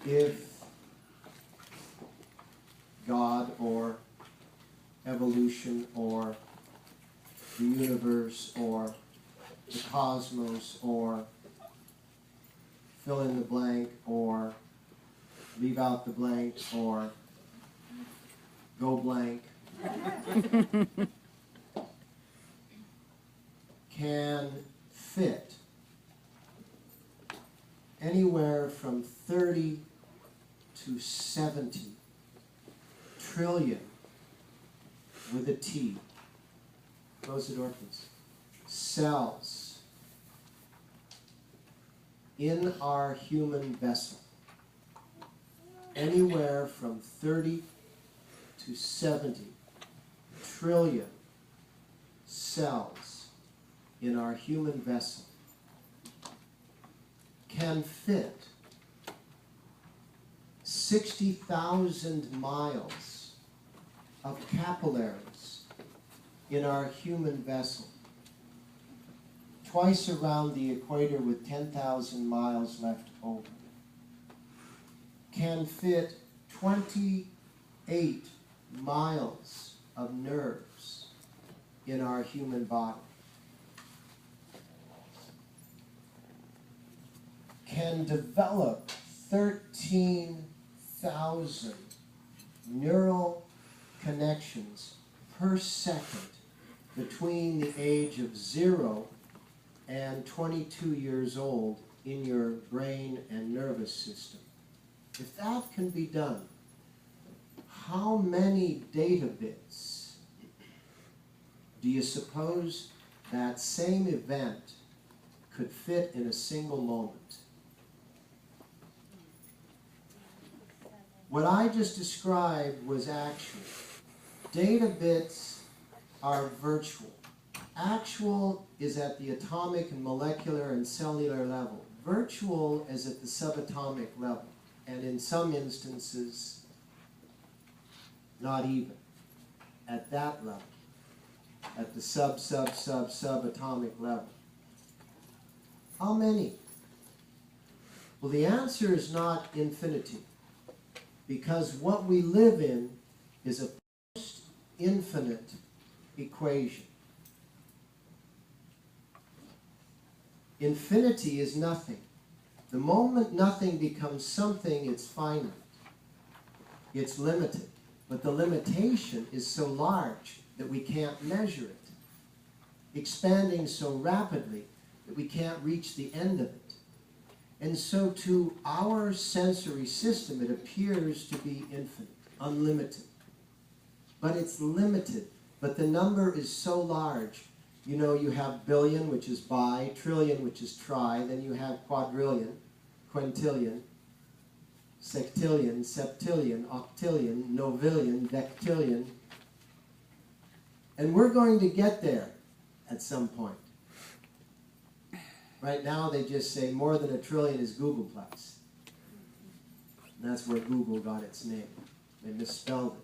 if God or evolution or the universe or the cosmos or fill in the blank or leave out the blank or go blank can fit anywhere from 30 to 70 trillion with a T, close the door please, cells in our human vessel. Anywhere from 30 to 70 trillion cells in our human vessel can fit 60,000 miles of capillaries in our human vessel, twice around the equator with 10,000 miles left over, can fit 28 miles of nerves in our human body, can develop 13,000 neural connections per second between the age of 0 and 22 years old in your brain and nervous system. If that can be done, how many data bits do you suppose that same event could fit in a single moment? What I just described was actual. Data bits are virtual. Actual is at the atomic and molecular and cellular level. Virtual is at the subatomic level. And in some instances, not even at that level, at the subatomic level. How many? Well, the answer is not infinity, because what we live in is a post-infinite equation. Infinity is nothing. The moment nothing becomes something, it's finite. It's limited. But the limitation is so large that we can't measure it. Expanding so rapidly that we can't reach the end of it. And so to our sensory system, it appears to be infinite, unlimited. But it's limited. But the number is so large. You know, you have billion, which is bi, trillion, which is tri, then you have quadrillion, quintillion, sextillion, septillion, octillion, novillion, dectillion. And we're going to get there at some point. Right now they just say more than a trillion is Googleplex. And that's where Google got its name. They misspelled it.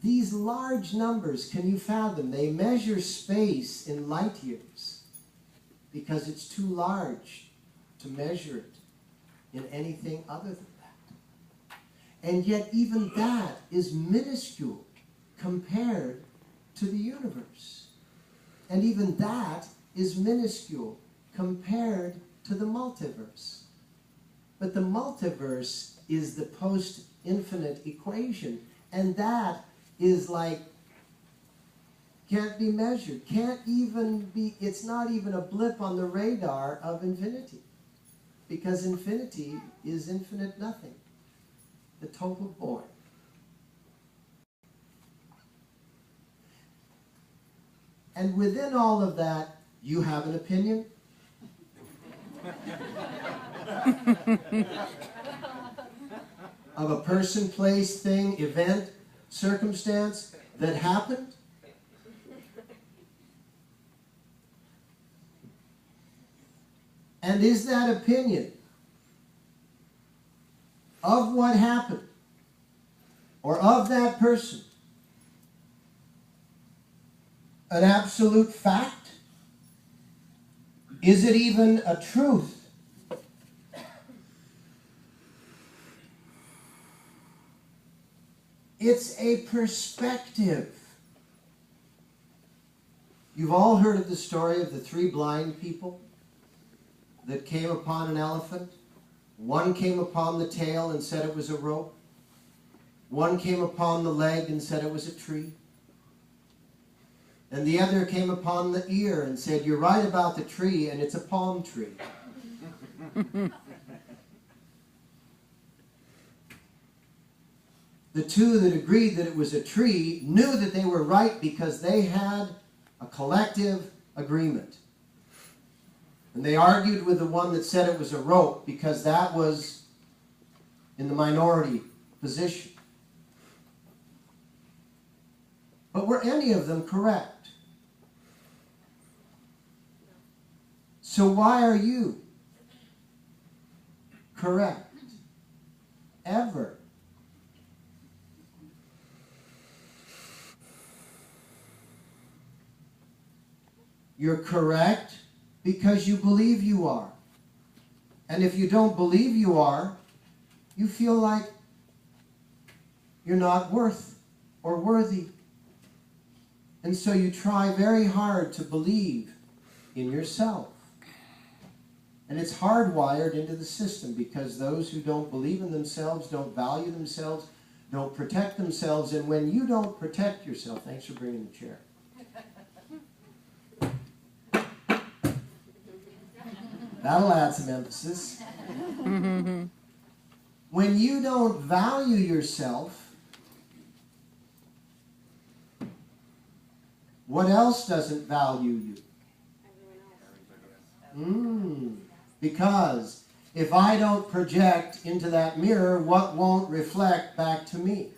These large numbers, can you fathom? They measure space in light years because it's too large to measure it in anything other than that. And yet even that is minuscule compared to the universe. And even that is minuscule compared to the multiverse. But the multiverse is the post-infinite equation, and that is like, can't be measured, can't even be, it's not even a blip on the radar of infinity. Because infinity is infinite nothing, the total void. And within all of that, you have an opinion? Of a person, place, thing, event, circumstance that happened? And is that opinion of what happened or of that person an absolute fact? Is it even a truth It's a perspective. You've all heard of the story of the 3 blind people that came upon an elephant. One came upon the tail and said it was a rope. One came upon the leg and said it was a tree. And the other came upon the ear and said, "You're right about the tree, and it's a palm tree." The 2 that agreed that it was a tree knew that they were right because they had a collective agreement. And they argued with the one that said it was a rope because that was in the minority position. But were any of them correct? So why are you correct? Ever? You're correct because you believe you are. And if you don't believe you are, you feel like you're not worth or worthy. And so you try very hard to believe in yourself. And it's hardwired into the system because those who don't believe in themselves, don't value themselves, don't protect themselves. And when you don't protect yourself, thanks for bringing the chair. That'll add some emphasis. When you don't value yourself, what else doesn't value you? Because if I don't project into that mirror, what won't reflect back to me?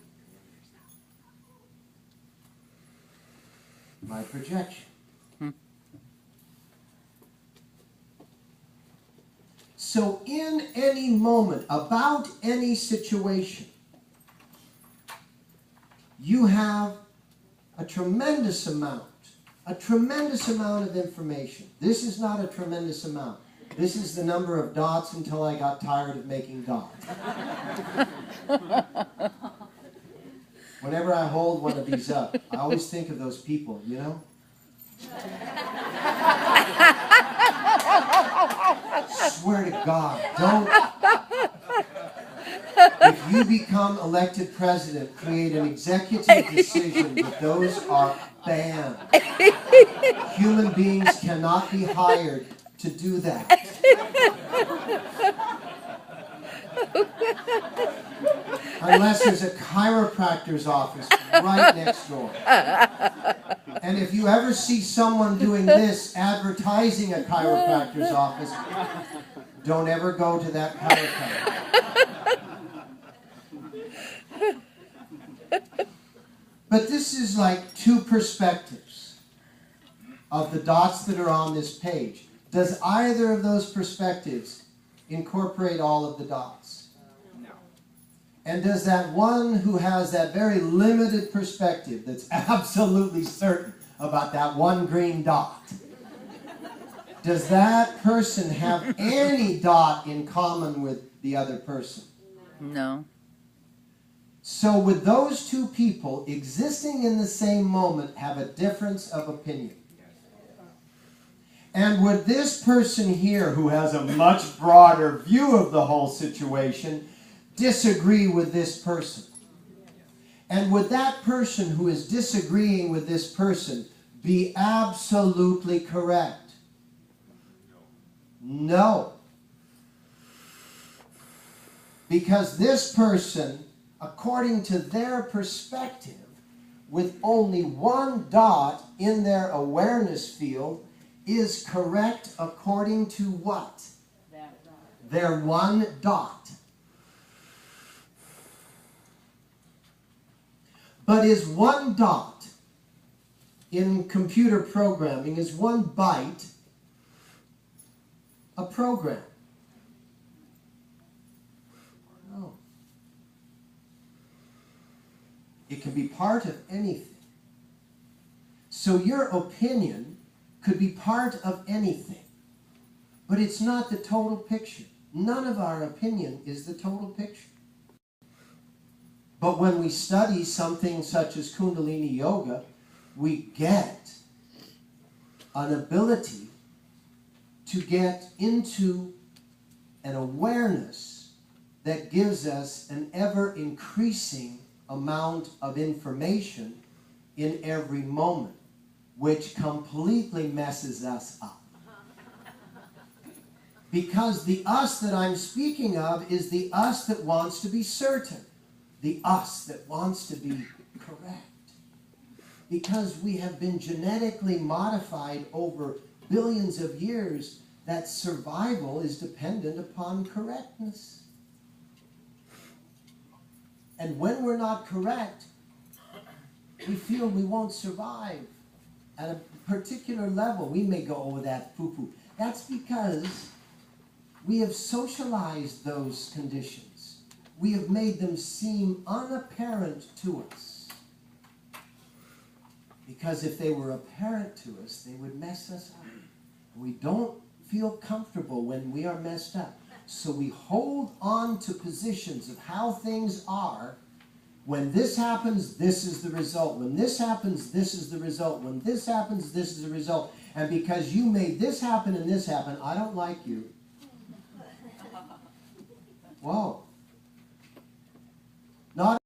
My projection. So in any moment, about any situation, you have a tremendous amount of information. This is not a tremendous amount. This is the number of dots until I got tired of making dots. Whenever I hold one of these up, I always think of those people, you know? Swear to God, don't. If you become elected president, create an executive decision that those are banned. Human beings cannot be hired to do that. Unless there's a chiropractor's office right next door. And if you ever see someone doing this, advertising a chiropractor's office, don't ever go to that chiropractor. But this is like 2 perspectives of the dots that are on this page. Does either of those perspectives incorporate all of the dots? No. And does that one who has that very limited perspective that's absolutely certain about that one green dot, does that person have any dot in common with the other person? No. So would those 2 people existing in the same moment have a difference of opinion? And would this person here, who has a much broader view of the whole situation, disagree with this person? And would that person who is disagreeing with this person be absolutely correct? No. Because this person, according to their perspective, with only one dot in their awareness field, is correct according to what? Their one dot. But is one dot in computer programming, is one byte a program? No. It can be part of anything. So your opinion could be part of anything, but it's not the total picture. None of our opinion is the total picture. But when we study something such as Kundalini Yoga, we get an ability to get into an awareness that gives us an ever-increasing amount of information in every moment, which completely messes us up. Because the us that I'm speaking of is the us that wants to be certain, the us that wants to be correct. Because we have been genetically modified over billions of years that survival is dependent upon correctness. And when we're not correct, we feel we won't survive. At a particular level, we may go, oh, that poo-poo. That's because we have socialized those conditions. We have made them seem unapparent to us. Because if they were apparent to us, they would mess us up. We don't feel comfortable when we are messed up. So we hold on to positions of how things are. When this happens, this is the result. When this happens, this is the result. When this happens, this is the result. And because you made this happen and this happen, I don't like you. Whoa. Not